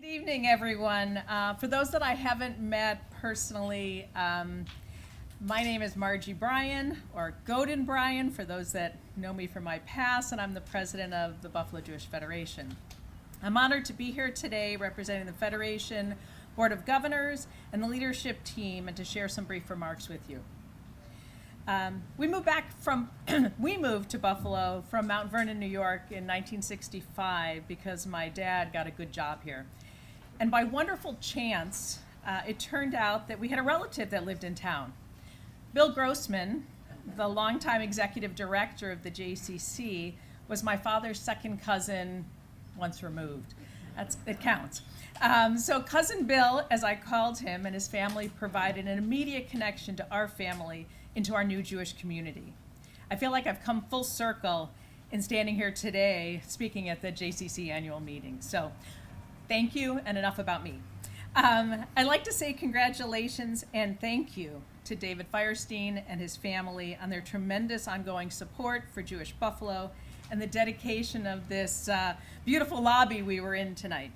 Good evening, everyone. For those that I haven't met personally, my name is Margie Bryan, or Godin Bryan, for those that know me from my past, and I'm the president of the Buffalo Jewish Federation. I'm honored to be here today representing the Federation, Board of Governors, and the leadership team, and to share some brief remarks with you. We moved to Buffalo from Mount Vernon, New York in 1965 because my dad got a good job here. And by wonderful chance, it turned out that we had a relative that lived in town. Bill Grossman, the longtime executive director of the JCC, was my father's second cousin once removed. It counts. So Cousin Bill, as I called him, and his family provided an immediate connection to our family into our new Jewish community. I feel like I've come full circle in standing here today speaking at the JCC annual meeting. So thank you, and enough about me. I'd like to say congratulations and thank you to David Feuerstein and his family on their tremendous ongoing support for Jewish Buffalo and the dedication of this beautiful lobby we were in tonight.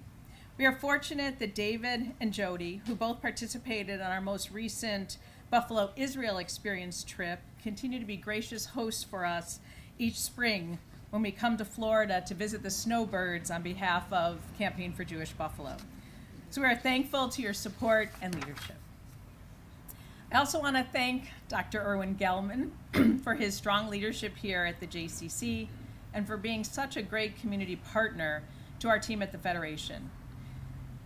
We are fortunate that David and Jody, who both participated on our most recent Buffalo Israel Experience trip, continue to be gracious hosts for us each spring when we come to Florida to visit the snowbirds on behalf of Campaign for Jewish Buffalo. So we are thankful to your support and leadership. I also want to thank Dr. Erwin Gelman for his strong leadership here at the JCC and for being such a great community partner to our team at the Federation.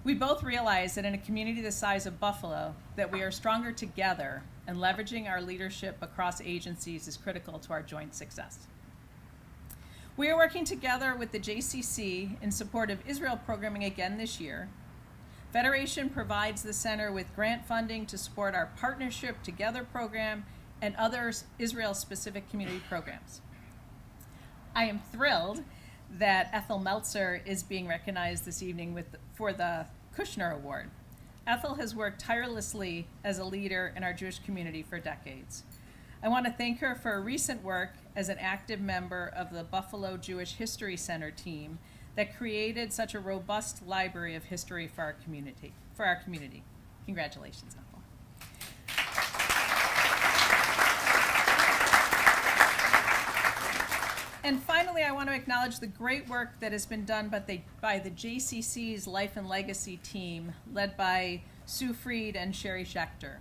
We both realize that in a community the size of Buffalo, that we are stronger together, and leveraging our leadership across agencies is critical to our joint success. We are working together with the JCC in support of Israel programming again this year. Federation provides the center with grant funding to support our Partnership Together program and other Israel-specific community programs. I am thrilled that Ethel Melzer is being recognized this evening for the Kushner Award. Ethel has worked tirelessly as a leader in our Jewish community for decades. I want to thank her for her recent work as an active member of the Buffalo Jewish History Center team that created such a robust library of history for our community. Congratulations, Ethel. And finally, I want to acknowledge the great work that has been done by the JCC's Life and Legacy team, led by Sue Freed and Sherry Schechter.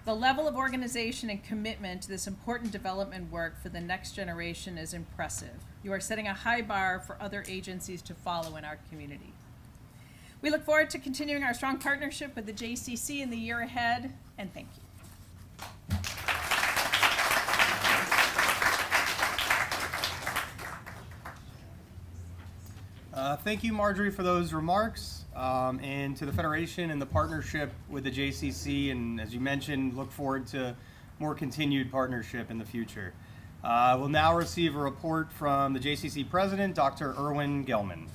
The level of organization and commitment to this important development work for the next generation is impressive. You are setting a high bar for other agencies to follow in our community. We look forward to continuing our strong partnership with the JCC in the year ahead, and thank you. Thank you, Marjorie, for those remarks, and to the Federation and the partnership with the JCC, and as you mentioned, look forward to more continued partnership in the future. We'll now receive a report from the JCC President, Dr. Erwin Gelman.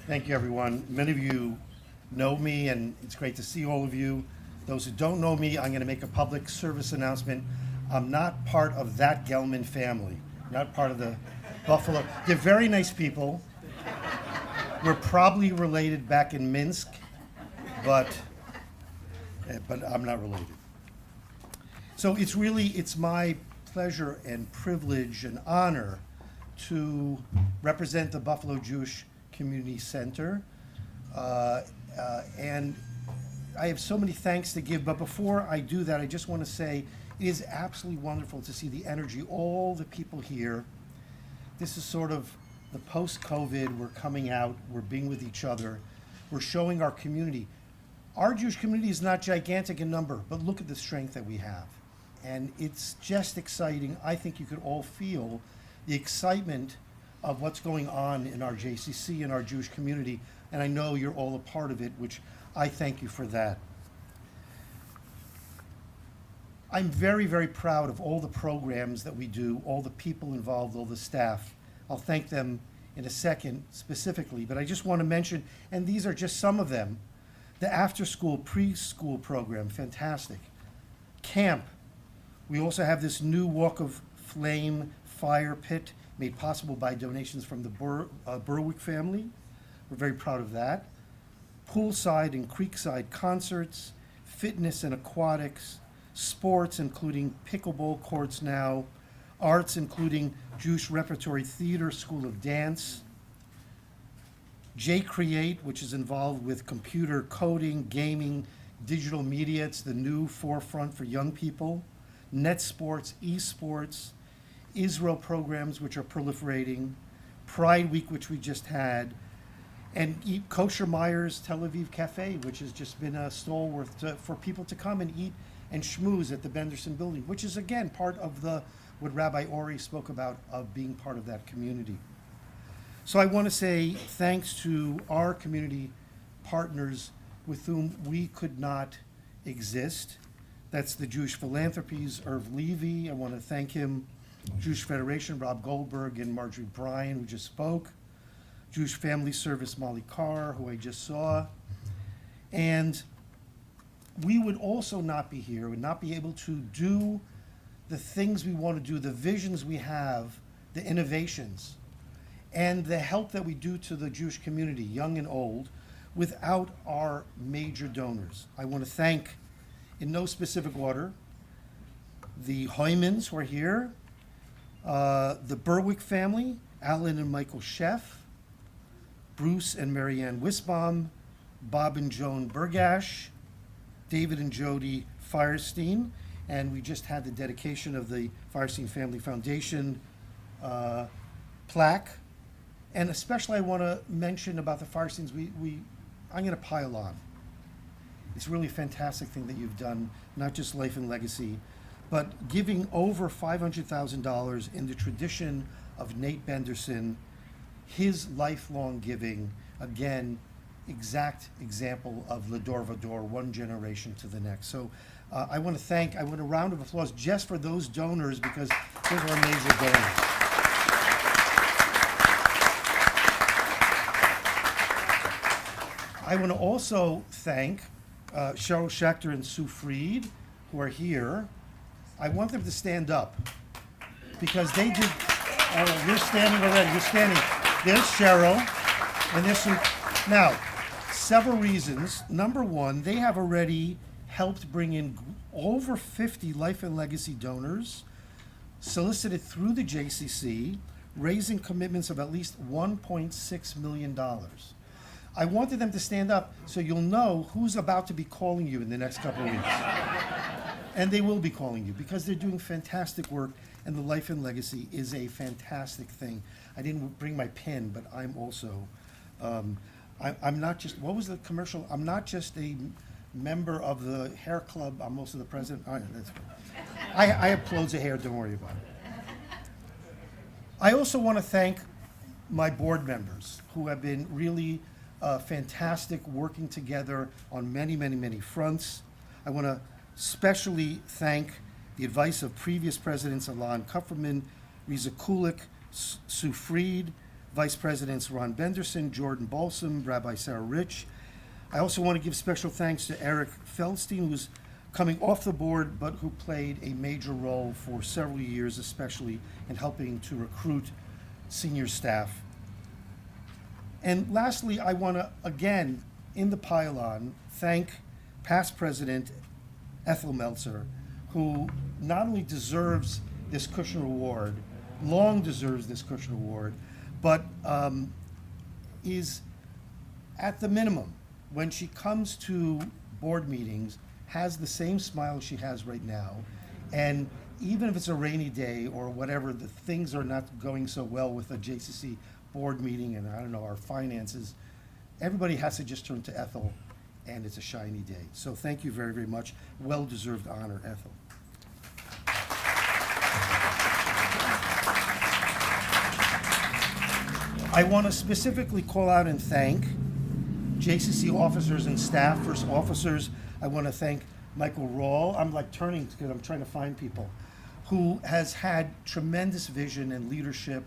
Thank you, everyone. Many of you know me, and it's great to see all of you. Those who don't know me, I'm going to make a public service announcement. I'm not part of that Gelman family, not part of the Buffalo. They're very nice people. We're probably related back in Minsk, but I'm not related. So it's my pleasure and privilege and honor to represent the Buffalo Jewish Community Center, and I have so many thanks to give, but before I do that, I just want to say it is absolutely wonderful to see the energy, all the people here. This is sort of the post-COVID, we're coming out, we're being with each other, we're showing our community. Our Jewish community is not gigantic in number, but look at the strength that we have. And it's just exciting. I think you could all feel the excitement of what's going on in our JCC and our Jewish community, and I know you're all a part of it, which I thank you for that. I'm very, very proud of all the programs that we do, all the people involved, all the staff. I'll thank them in a second specifically, but I just want to mention, and these are just some of them, the after-school, preschool program, fantastic. Camp, we also have this new Walk of flame fire pit made possible by donations from the Berwick family. We're very proud of that. Poolside and creekside concerts, fitness and aquatics, sports including pickleball courts now, arts including Jewish Repertory Theater, School of Dance, J-Create, which is involved with computer coding, gaming, digital media. It's the new forefront for young people. Net sports, esports, Israel programs, which are proliferating, Pride Week, which we just had, and Kosher Meyer's Tel Aviv Cafe, which has just been a stalwart for people to come and eat and schmooze at the Benderson Building, which is, again, part of what Rabbi Ori spoke about of being part of that community. So I want to say thanks to our community partners with whom we could not exist. That's the Jewish Philanthropies, Irv Levy. I want to thank him. Jewish Federation, Rob Goldberg and Marjorie Bryan, who just spoke. Jewish Family Service, Molly Carr, who I just saw. And we would also not be here, would not be able to do the things we want to do, the visions we have, the innovations, and the help that we do to the Jewish community, young and old, without our major donors. I want to thank, in no specific order, the Heumans who are here, the Berwick family, Alan and Michael Sheff, Bruce and Marianne Wisbaum, Bob and Joan Bergash, David and Jody Feuerstein, and we just had the dedication of the Feuerstein Family Foundation plaque. And especially I want to mention about the Feuersteins, I'm going to pile on. It's really a fantastic thing that you've done, not just Life and Legacy, but giving over $500,000 in the tradition of Nate Benderson, his lifelong giving, again, exact example of L'Dor Vador, one generation to the next. So I want a round of applause just for those donors, because those are amazing donors. I want to also thank Cheryl Schechter and Sue Freed, who are here. I want them to stand up, because they did, you're standing already, you're standing. There's Cheryl, and there's Sue. Now, several reasons. Number one, they have already helped bring in over 50 Life and Legacy donors, solicited through the JCC, raising commitments of at least $1.6 million. I wanted them to stand up so you'll know who's about to be calling you in the next couple of weeks. And they will be calling you, because they're doing fantastic work, and the Life and Legacy is a fantastic thing. I didn't bring my pen, but I'm also, I'm not just, what was the commercial? I'm not just a member of the hair club, I'm also the president. Oh, yeah, that's good. I have loads of hair, don't worry about it. I also want to thank my board members, who have been really fantastic, working together on many, many, many fronts. I want to especially thank the advice of previous presidents Alon Kupferman, Riza Kulik, Sue Freed, Vice Presidents Ron Benderson, Jordan Balsam, Rabbi Sarah Rich. I also want to give special thanks to Eric Feldstein, who's coming off the board, but who played a major role for several years, especially in helping to recruit senior staff. And lastly, I want to, again, in the pylon, thank past President Ethel Melzer, who not only deserves this Kushner Award, long deserves this Kushner Award, but is at the minimum, when she comes to board meetings, has the same smile she has right now. And even if it's a rainy day or whatever, the things are not going so well with a JCC board meeting and, I don't know, our finances, everybody has to just turn to Ethel, and it's a shiny day. So thank you very, very much. Well-deserved honor, Ethel. I want to specifically call out and thank JCC officers and staff. First, officers, I want to thank Michael Rawl. I'm like turning because I'm trying to find people, who has had tremendous vision and leadership,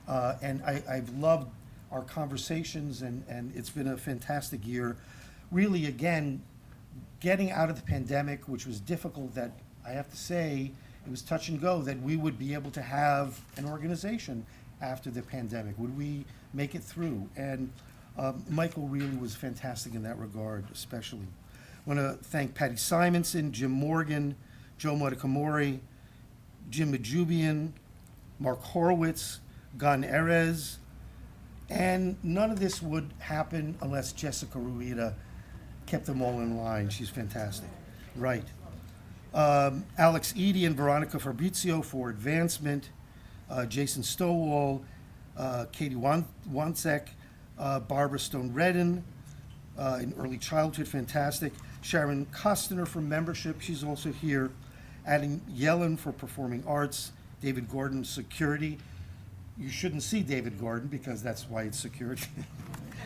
and I've loved our conversations, and it's been a fantastic year. Really, again, getting out of the pandemic, which was difficult, that I have to say it was touch and go that we would be able to have an organization after the pandemic. Would we make it through? And Michael really was fantastic in that regard, especially. I want to thank Patty Simonson, Jim Morgan, Joe Modikamori, Jim Majubian, Mark Horowitz, Gan Erez, and none of this would happen unless Jessica Rueda kept them all in line. She's fantastic. Right. Alex Eady and Veronica Fabrizio for advancement, Jason Stowall, Katie Wansek, Barbara Stone-Redden in early childhood, fantastic. Sharon Costner for membership, she's also here. Adam Yellen for performing arts, David Gordon, security. You shouldn't see David Gordon because that's why it's security.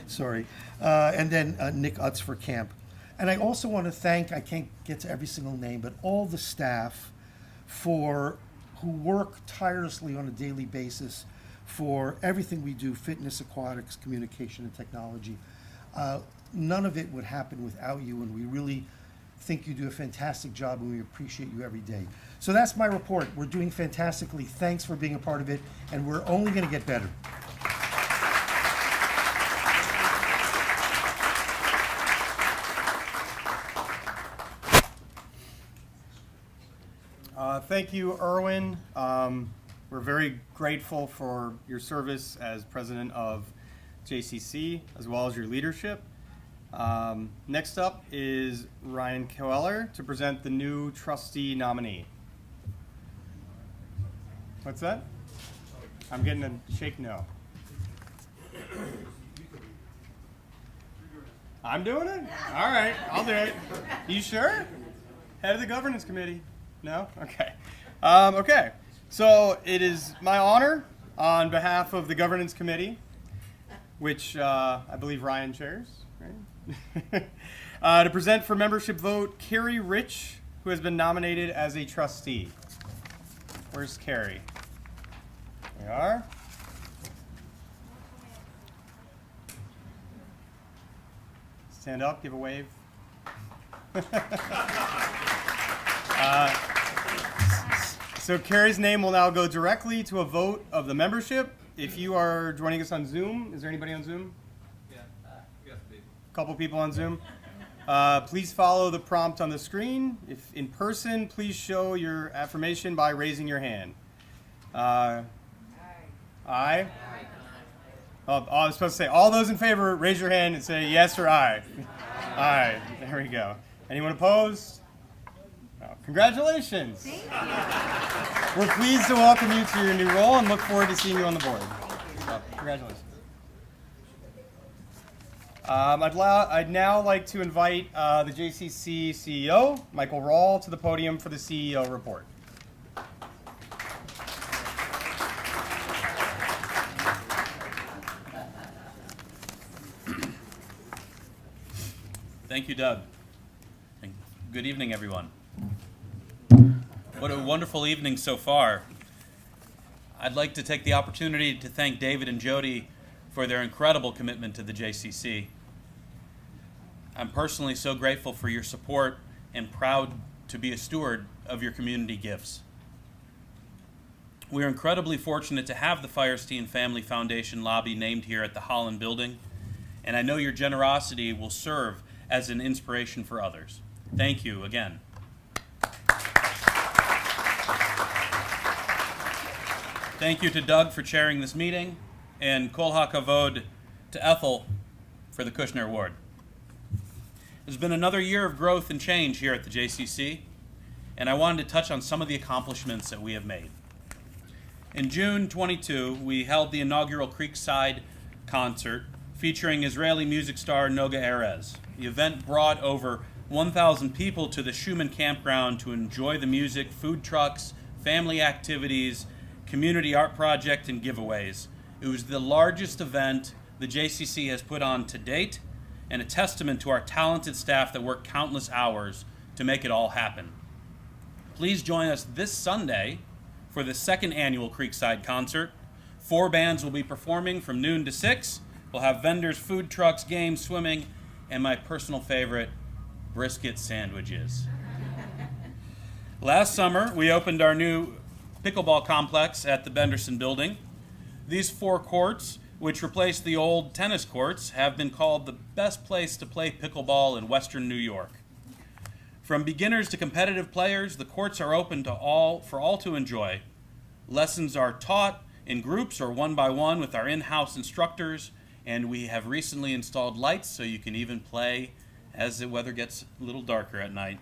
Sorry. And then Nick Utz for camp. And I also want to thank, I can't get to every single name, but all the staff who work tirelessly on a daily basis for everything we do, fitness, aquatics, communication, and technology. None of it would happen without you, and we really think you do a fantastic job, and we appreciate you every day. So that's my report. We're doing fantastically. Thanks for being a part of it, and we're only going to get better. Thank you, Erwin. We're very grateful for your service as president of JCC, as well as your leadership. Next up is Ryan Keller to present the new trustee nominee. What's that? I'm getting a shake no. I'm doing it? All right, I'll do it. You sure? Head of the governance committee. No? Okay. Okay. So it is my honor on behalf of the governance committee, which I believe Ryan chairs, right? To present for membership vote Carrie Rich, who has been nominated as a trustee. Where's Carrie? There we are. Stand up, give a wave. So Carrie's name will now go directly to a vote of the membership. If you are joining us on Zoom, is there anybody on Zoom? Yeah, we got some people. A couple people on Zoom. Please follow the prompt on the screen. If in person, please show your affirmation by raising your hand. Aye. Aye? Oh, I was supposed to say, all those in favor, raise your hand and say yes or aye. Aye. There we go. Anyone opposed? Oh, congratulations. Thank you. We're pleased to welcome you to your new role and look forward to seeing you on the board. So, congratulations. I'd now like to invite the JCC CEO, Michael Rawl, to the podium for the CEO report. Thank you, Doug. And good evening, everyone. What a wonderful evening so far. I'd like to take the opportunity to thank David and Jody for their incredible commitment to the JCC. I'm personally so grateful for your support and proud to be a steward of your community gifts. We are incredibly fortunate to have the Feuerstein Family Foundation lobby named here at the Holland Building, and I know your generosity will serve as an inspiration for others. Thank you again. Thank you to Doug for chairing this meeting, and Kol HaKavod to Ethel for the Kushner Award. There's been another year of growth and change here at the JCC, and I wanted to touch on some of the accomplishments that we have made. In June 22, we held the inaugural Creekside concert featuring Israeli music star Noga Erez. The event brought over 1,000 people to the Schumann Campground to enjoy the music, food trucks, family activities, community art project, and giveaways. It was the largest event the JCC has put on to date, and a testament to our talented staff that worked countless hours to make it all happen. Please join us this Sunday for the second annual Creekside concert. 4 bands will be performing from noon to 6. We'll have vendors, food trucks, games, swimming, and my personal favorite, brisket sandwiches. Last summer, we opened our new pickleball complex at the Benderson Building. These 4 courts, which replaced the old tennis courts, have been called the best place to play pickleball in Western New York. From beginners to competitive players, the courts are open to for all to enjoy. Lessons are taught in groups or one by one with our in-house instructors, and we have recently installed lights so you can even play as the weather gets a little darker at night.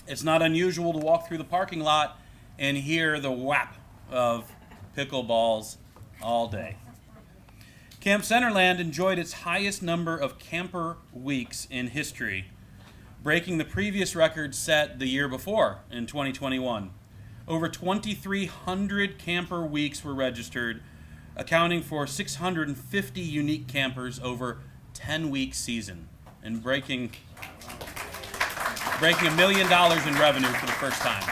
It's not unusual to walk through the parking lot and hear the whap of pickleballs all day. Camp Centerland enjoyed its highest number of camper weeks in history, breaking the previous record set the year before in 2021. Over 2,300 camper weeks were registered, accounting for 650 unique campers over 10-week season, and breaking $1 million in revenue for the first time.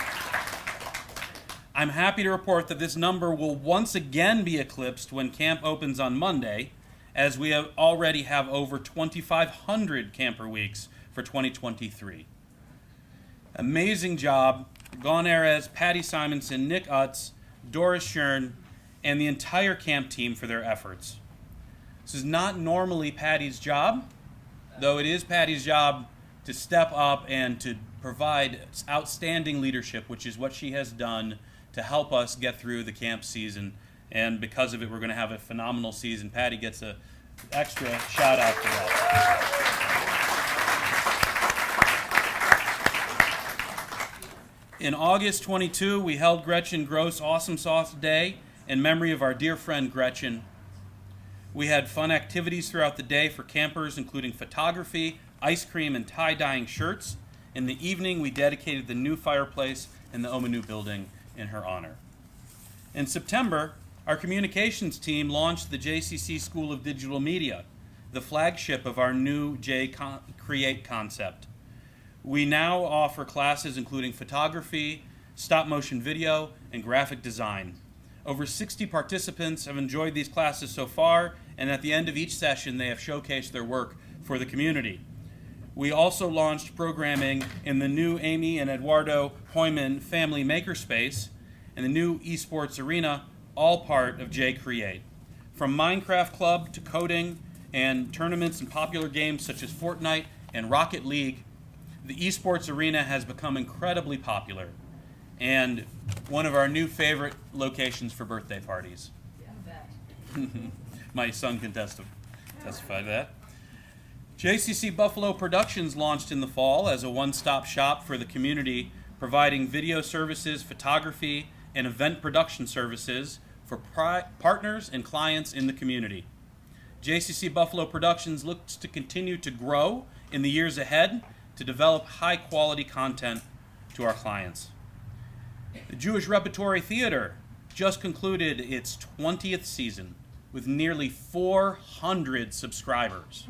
I'm happy to report that this number will once again be eclipsed when camp opens on Monday, as we already have over 2,500 camper weeks for 2023. Amazing job, Gon Erez, Patty Simonson, Nick Utz, Doris Schern, and the entire camp team for their efforts. This is not normally Patty's job, though it is Patty's job to step up and to provide outstanding leadership, which is what she has done to help us get through the camp season. And because of it, we're going to have a phenomenal season. Patty gets an extra shout out for that. In August 22, we held Gretchen Gross Awesome Sauce Day in memory of our dear friend Gretchen. We had fun activities throughout the day for campers, including photography, ice cream, and tie-dyeing shirts. In the evening, we dedicated the new fireplace in the Omanu building in her honor. In September, our communications team launched the JCC School of Digital Media, the flagship of our new Create concept. We now offer classes including photography, stop-motion video, and graphic design. Over 60 participants have enjoyed these classes so far, and at the end of each session, they have showcased their work for the community. We also launched programming in the new Amy and Eduardo Hoyman Family Makerspace and the new esports arena, all part of J Create. From Minecraft Club to coding and tournaments in popular games such as Fortnite and Rocket League, the esports arena has become incredibly popular and one of our new favorite locations for birthday parties. My son can testify to that. JCC Buffalo Productions launched in the fall as a one-stop shop for the community, providing video services, photography, and event production services for partners and clients in the community. JCC Buffalo Productions looks to continue to grow in the years ahead to develop high-quality content to our clients. The Jewish Repertory Theater just concluded its 20th season with nearly 400 subscribers.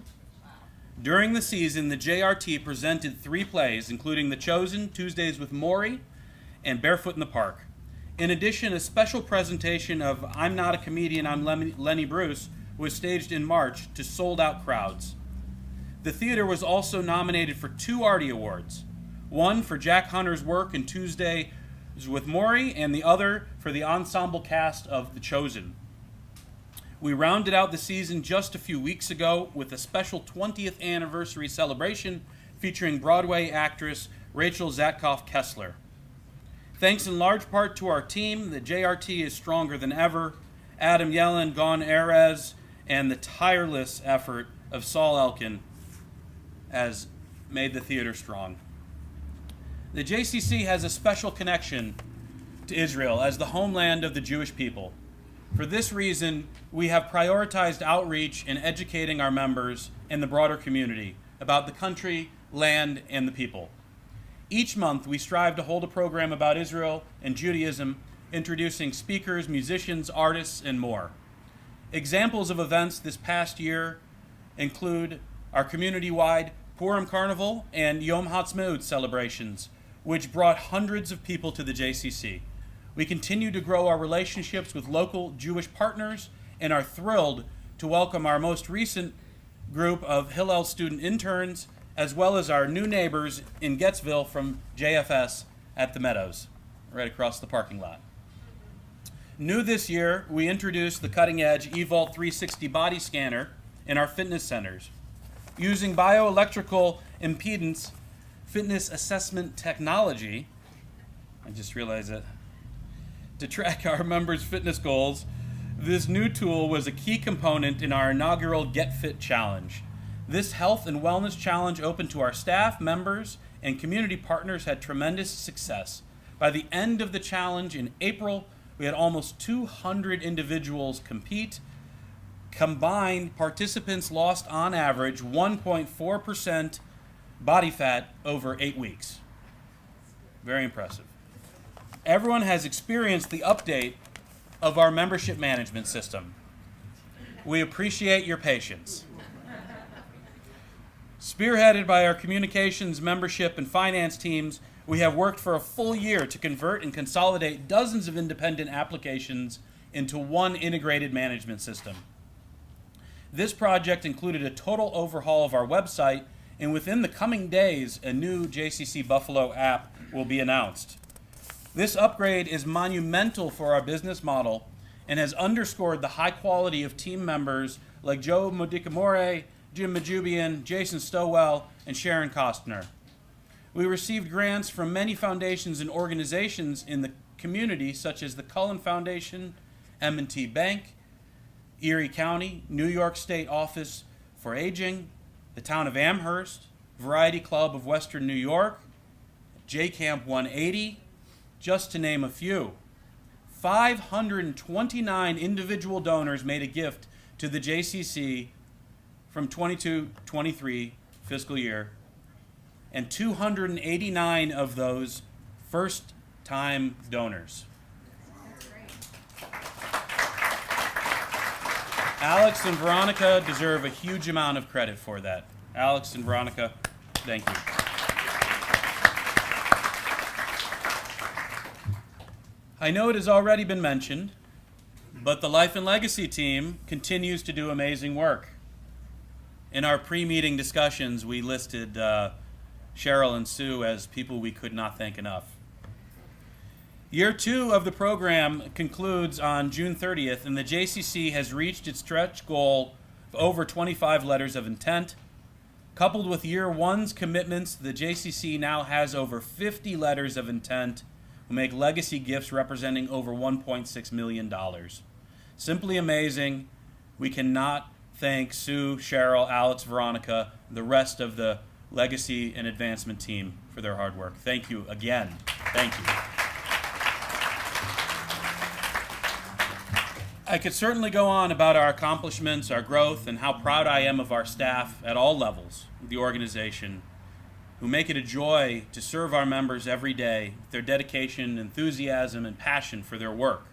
During the season, the JRT presented 3 plays, including The Chosen, Tuesdays with Maury, and Barefoot in the Park. In addition, a special presentation of I'm Not a Comedian, I'm Lenny Bruce was staged in March to sold-out crowds. The theater was also nominated for 2 Artie Awards, one for Jack Hunter's work in Tuesdays with Maury, and the other for the ensemble cast of The Chosen. We rounded out the season just a few weeks ago with a special 20th anniversary celebration featuring Broadway actress Rachel Zatkoff-Kessler. Thanks in large part to our team, the JRT is stronger than ever. Adam Yellen, Gon Erez, and the tireless effort of Saul Elkin has made the theater strong. The JCC has a special connection to Israel as the homeland of the Jewish people. For this reason, we have prioritized outreach in educating our members and the broader community about the country, land, and the people. Each month, we strive to hold a program about Israel and Judaism, introducing speakers, musicians, artists, and more. Examples of events this past year include our community-wide Purim Carnival and Yom Ha'atzmaut celebrations, which brought hundreds of people to the JCC. We continue to grow our relationships with local Jewish partners and are thrilled to welcome our most recent group of Hillel student interns, as well as our new neighbors in Gettsville from JFS at the Meadows, right across the parking lot. New this year, we introduced the cutting-edge eVault 360 body scanner in our fitness centers. Using bioelectrical impedance fitness assessment technology, I just realized that, to track our members' fitness goals, this new tool was a key component in our inaugural Get Fit Challenge. This health and wellness challenge open to our staff, members, and community partners had tremendous success. By the end of the challenge in April, we had almost 200 individuals compete. Combined, participants lost on average 1.4% body fat over 8 weeks. Very impressive. Everyone has experienced the update of our membership management system. We appreciate your patience. Spearheaded by our communications, membership, and finance teams, we have worked for a full year to convert and consolidate dozens of independent applications into one integrated management system. This project included a total overhaul of our website, and within the coming days, a new JCC Buffalo app will be announced. This upgrade is monumental for our business model and has underscored the high quality of team members like Joe Modicamore, Jim Majubian, Jason Stowell, and Sharon Kostner. We received grants from many foundations and organizations in the community, such as the Holland Foundation, M&T Bank, Erie County, New York State Office for Aging, the Town of Amherst, Variety Club of Western New York, J Camp 180, just to name a few. 529 individual donors made a gift to the JCC from 22-23 fiscal year, and 289 of those first-time donors. Alex and Veronica deserve a huge amount of credit for that. Alex and Veronica, thank you. I know it has already been mentioned, but the Life and Legacy team continues to do amazing work. In our pre-meeting discussions, we listed Cheryl and Sue as people we could not thank enough. Year 2 of the program concludes on June 30th, and the JCC has reached its stretch goal of over 25 letters of intent. Coupled with Year 1's commitments, the JCC now has over 50 letters of intent who make legacy gifts representing over $1.6 million. Simply amazing. We cannot thank Sue, Cheryl, Alex, Veronica, the rest of the legacy and advancement team for their hard work. Thank you again. Thank you. I could certainly go on about our accomplishments, our growth, and how proud I am of our staff at all levels of the organization who make it a joy to serve our members every day with their dedication, enthusiasm, and passion for their work.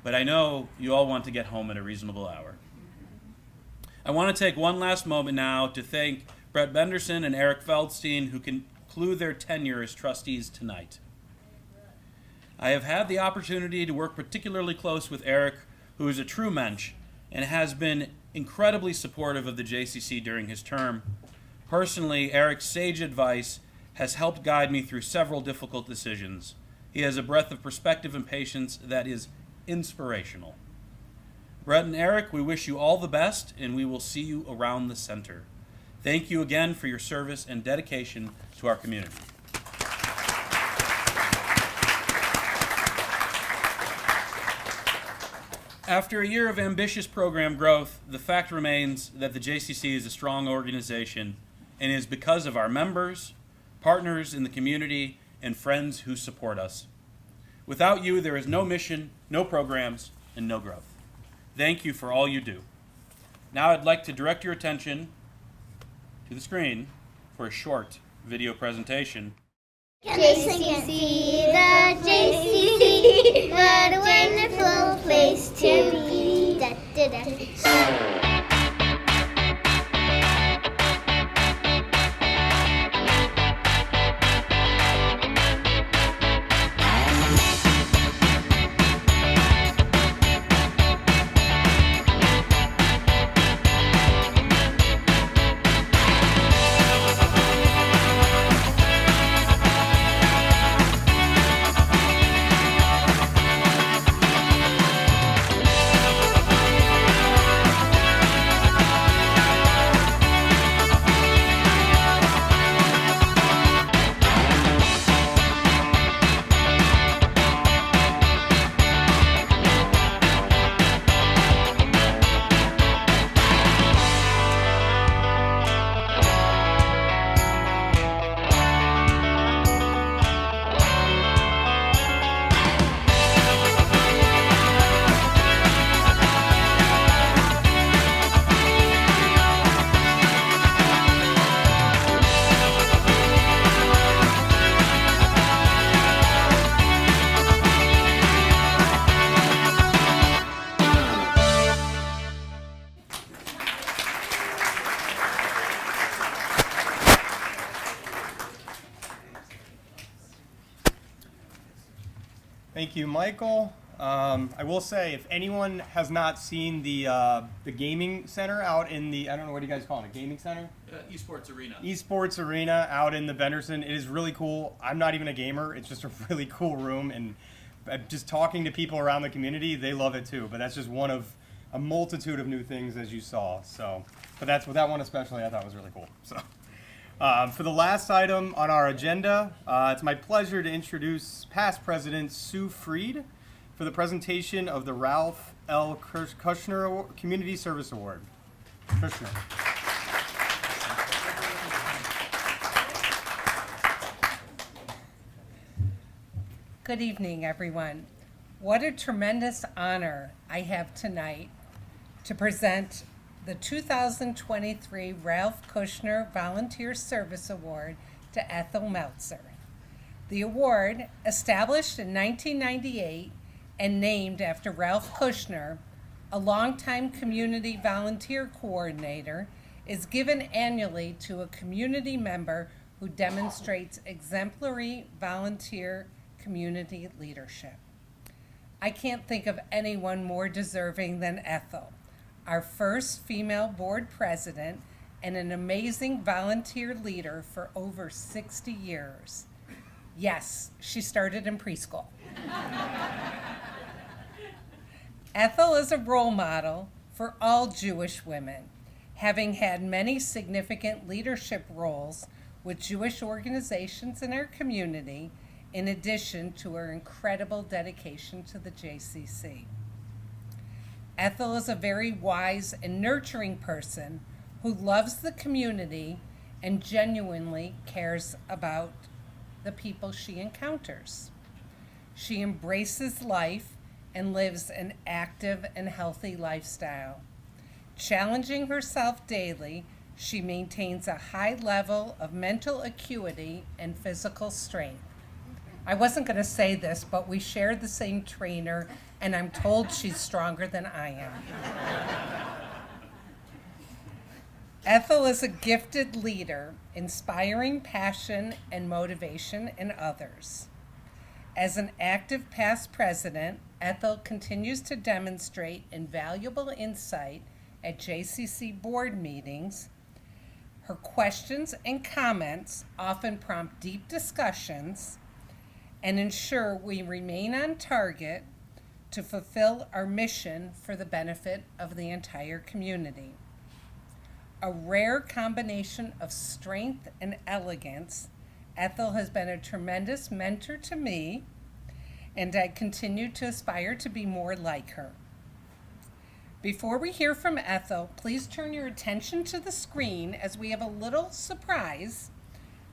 But I know you all want to get home at a reasonable hour. I want to take one last moment now to thank Brett Benderson and Eric Feldstein, who conclude their tenure as trustees tonight. I have had the opportunity to work particularly close with Eric, who is a true mensch and has been incredibly supportive of the JCC during his term. Personally, Eric's sage advice has helped guide me through several difficult decisions. He has a breadth of perspective and patience that is inspirational. Brett and Eric, we wish you all the best, and we will see you around the center. Thank you again for your service and dedication to our community. After a year of ambitious program growth, the fact remains that the JCC is a strong organization and is because of our members, partners in the community, and friends who support us. Without you, there is no mission, no programs, and no growth. Thank you for all you do. Now I'd like to direct your attention to the screen for a short video presentation. JCC, the JCC, what a wonderful place to be. Da, da, da. Thank you, Michael. I will say, if anyone has not seen the gaming center out in the, I don't know, what do you guys call it, a gaming center? Esports Arena. Esports Arena out in the Benderson. It is really cool. I'm not even a gamer. It's just a really cool room, and just talking to people around the community, they love it too. But that's just one of a multitude of new things, as you saw. So, but that's that one especially I thought was really cool. So, for the last item on our agenda, it's my pleasure to introduce past President Sue Freed for the presentation of the Ralph L. Kushner Award, Community Service Award. Kushner. Good evening, everyone. What a tremendous honor I have tonight to present the 2023 Ralph Kushner Volunteer Service Award to Ethel Melzer. The award, established in 1998 and named after Ralph Kushner, a longtime community volunteer coordinator, is given annually to a community member who demonstrates exemplary volunteer community leadership. I can't think of anyone more deserving than Ethel, our first female board president and an amazing volunteer leader for over 60 years. Yes, she started in preschool. Ethel is a role model for all Jewish women, having had many significant leadership roles with Jewish organizations in our community, in addition to her incredible dedication to the JCC. Ethel is a very wise and nurturing person who loves the community and genuinely cares about the people she encounters. She embraces life and lives an active and healthy lifestyle. Challenging herself daily, she maintains a high level of mental acuity and physical strength. I wasn't going to say this, but we share the same trainer, and I'm told she's stronger than I am. Ethel is a gifted leader, inspiring passion and motivation in others. As an active past president, Ethel continues to demonstrate invaluable insight at JCC board meetings. Her questions and comments often prompt deep discussions and ensure we remain on target to fulfill our mission for the benefit of the entire community. A rare combination of strength and elegance, Ethel has been a tremendous mentor to me, and I continue to aspire to be more like her. Before we hear from Ethel, please turn your attention to the screen as we have a little surprise,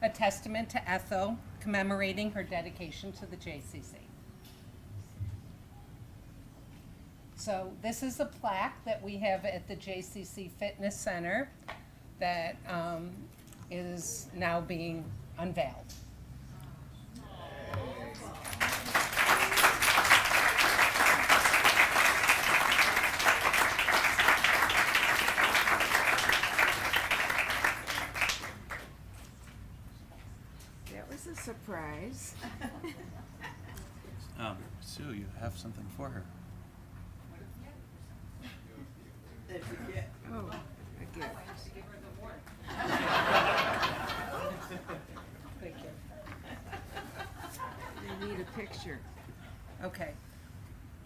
a testament to Ethel commemorating her dedication to the JCC. So this is a plaque that we have at the JCC Fitness Center that is now being unveiled. That was a surprise. Sue, you have something for her. Oh, a gift. Thank you. I need a picture. Okay.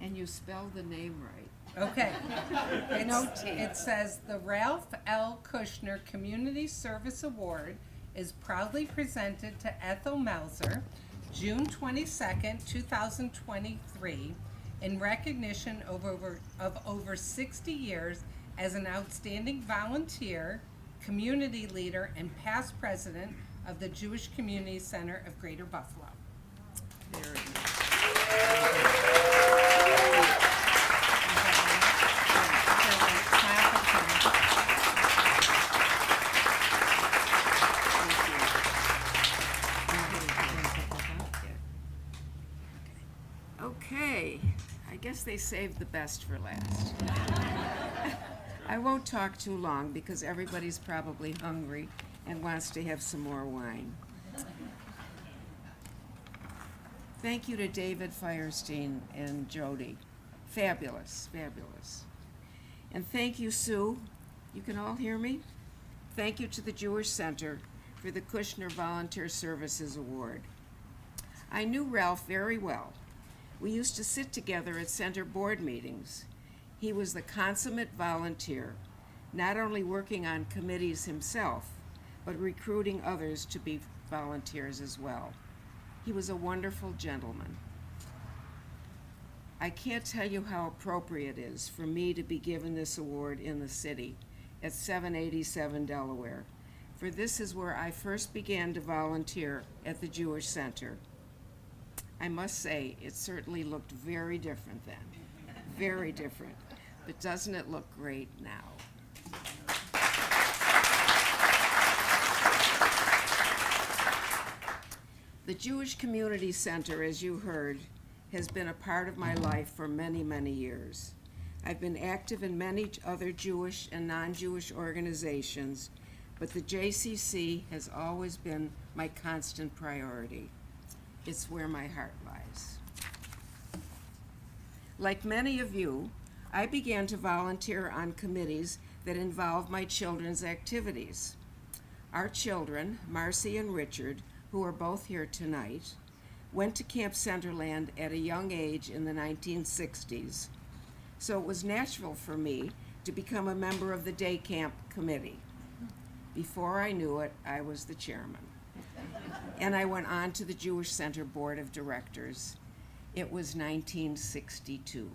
And you spelled the name right. Okay. Notate. It says the Ralph L. Kushner Community Service Award is proudly presented to Ethel Melzer, June 22nd, 2023, in recognition of over 60 years as an outstanding volunteer, community leader, and past president of the Jewish Community Center of Greater Buffalo. There it is. Okay, I guess they saved the best for last. I won't talk too long because everybody's probably hungry and wants to have some more wine. Thank you to David Feuerstein and Jody. Fabulous, fabulous. And thank you, Sue. You can all hear me? Thank you to the Jewish Center for the Kushner Volunteer Services Award. I knew Ralph very well. We used to sit together at center board meetings. He was the consummate volunteer, not only working on committees himself, but recruiting others to be volunteers as well. He was a wonderful gentleman. I can't tell you how appropriate it is for me to be given this award in the city at 787 Delaware, for this is where I first began to volunteer at the Jewish Center. I must say, it certainly looked very different then, very different, but doesn't it look great now? The Jewish Community Center, as you heard, has been a part of my life for many, many years. I've been active in many other Jewish and non-Jewish organizations, but the JCC has always been my constant priority. It's where my heart lies. Like many of you, I began to volunteer on committees that involved my children's activities. Our children, Marcy and Richard, who are both here tonight, went to Camp Centerland at a young age in the 1960s, so it was natural for me to become a member of the day camp committee. Before I knew it, I was the chairman. And I went on to the Jewish Center Board of Directors. It was 1962.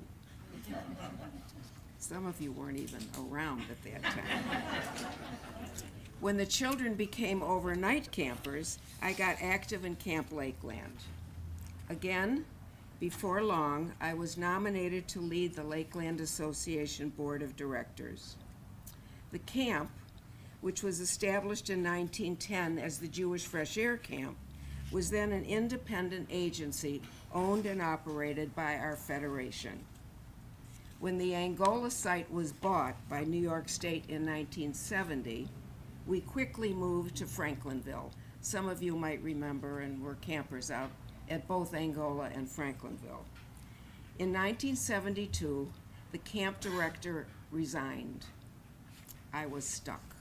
Some of you weren't even around at that time. When the children became overnight campers, I got active in Camp Lakeland. Again, before long, I was nominated to lead the Lakeland Association Board of Directors. The camp, which was established in 1910 as the Jewish Fresh Air Camp, was then an independent agency owned and operated by our federation. When the Angola site was bought by New York State in 1970, we quickly moved to Franklinville. Some of you might remember and were campers out at both Angola and Franklinville. In 1972, the camp director resigned. I was stuck.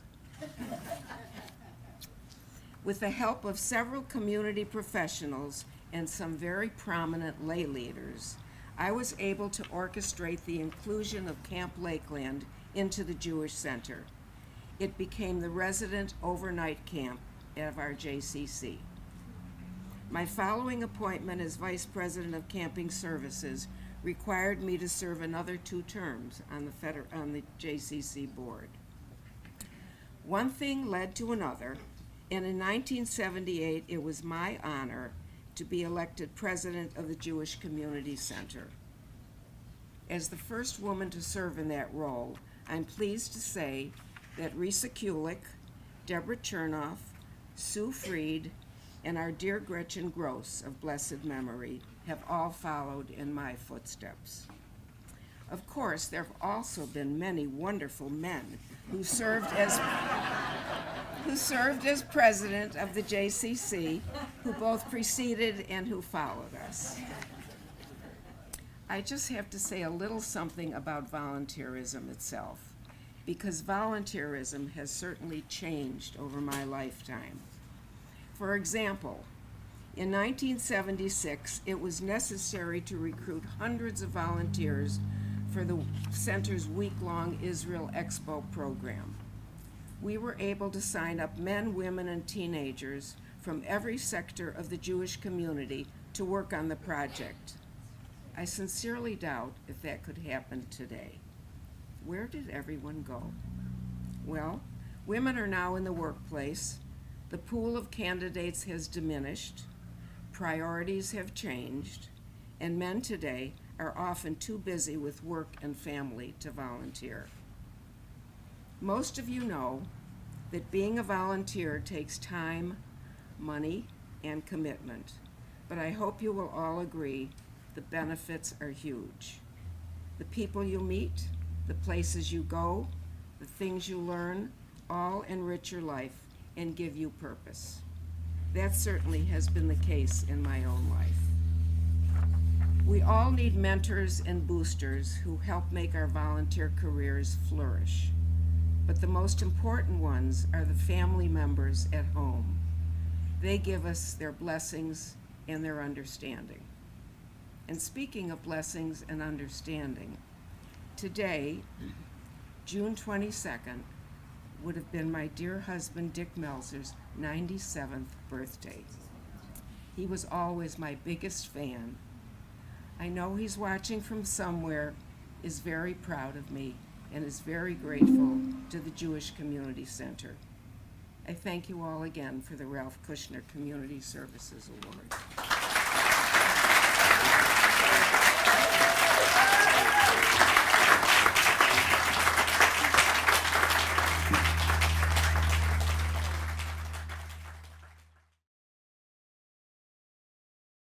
With the help of several community professionals and some very prominent lay leaders, I was able to orchestrate the inclusion of Camp Lakeland into the Jewish Center. It became the resident overnight camp of our JCC. My following appointment as Vice President of Camping Services required me to serve another 2 terms on the JCC board. One thing led to another, and in 1978 it was my honor to be elected president of the Jewish Community Center. As the first woman to serve in that role, I'm pleased to say that Risa Kulik, Deborah Chernoff, Sue Freed, and our dear Gretchen Gross of blessed memory have all followed in my footsteps. Of course, there have also been many wonderful men who served as president of the JCC, who both preceded and who followed us. I just have to say a little something about volunteerism itself, because volunteerism has certainly changed over my lifetime. For example, in 1976, it was necessary to recruit hundreds of volunteers for the center's week-long Israel Expo program. We were able to sign up men, women, and teenagers from every sector of the Jewish community to work on the project. I sincerely doubt if that could happen today. Where did everyone go? Well, women are now in the workplace, the pool of candidates has diminished, priorities have changed, and men today are often too busy with work and family to volunteer. Most of you know that being a volunteer takes time, money, and commitment, but I hope you will all agree the benefits are huge. The people you meet, the places you go, the things you learn, all enrich your life and give you purpose. That certainly has been the case in my own life. We all need mentors and boosters who help make our volunteer careers flourish. But the most important ones are the family members at home. They give us their blessings and their understanding. And speaking of blessings and understanding, today, June 22nd, would have been my dear husband Dick Melzer's 97th birthday. He was always my biggest fan. I know he's watching from somewhere, is very proud of me, and is very grateful to the Jewish Community Center. I thank you all again for the Ralph Kushner Community Services Award.